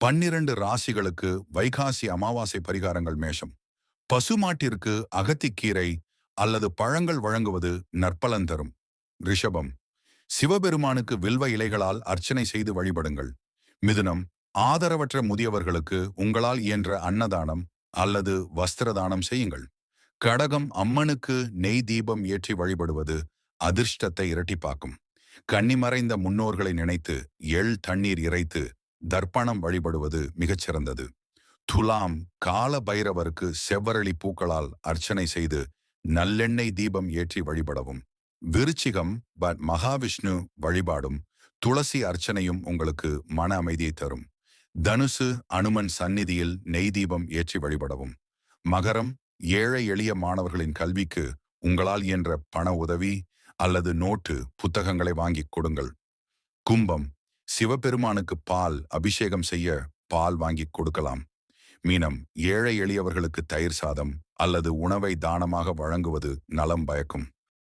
12 ராசிகளுக்கு வைகாசி அமாவாசை பரிகாரங்கள். மேஷம், பசுமாட்டிற்கு அகத்திக்கீரை அல்லது பழங்கள் வழங்குவது நற்பலன் தரும். ரிஷபம், சிவபெருமானுக்கு வில்வ இலைகளால் அர்ச்சனை செய்து வழிபடுங்கள். மிதுனம், ஆதரவற்ற முதியவர்களுக்கு உங்களால் இயன்ற அன்னதானம் அல்லது வஸ்திரதானம் செய்யுங்கள். கடகம், அம்மனுக்கு நெய் தீபம் ஏற்றி வழிபடுவது அதிர்ஷ்டத்தை இரட்டிப்பாக்கும். கன்னிமறைந்த முன்னோர்களை நினைத்து எள் தண்ணீர் இறைத்து தர்ப்பணம் வழிபடுவது மிகச்சிறந்தது. துலாம், கால பைரவருக்கு செவ்வரளி பூக்களால் அர்ச்சனை செய்து நல்லெண்ணெய் தீபம் ஏற்றி வழிபடவும். விருச்சிகம், மகாவிஷ்ணு வழிபாடும் துளசி அர்ச்சனையும் உங்களுக்கு மன அமைதியை தரும். தனுசு, அனுமன் சந்நிதியில் நெய் தீபம் ஏற்றி வழிபடவும். மகரம், ஏழை எளிய மாணவர்களின் கல்விக்கு உங்களால் இயன்ற பண உதவி அல்லது நோட்டு புத்தகங்களை வாங்கிக் கொடுங்கள். கும்பம், சிவபெருமானுக்கு பால் அபிஷேகம் செய்ய பால் வாங்கிக் கொடுக்கலாம். மீனம், ஏழை எளியவர்களுக்கு தயிர் சாதம் அல்லது உணவை தானமாக வழங்குவது நலம் பயக்கும்.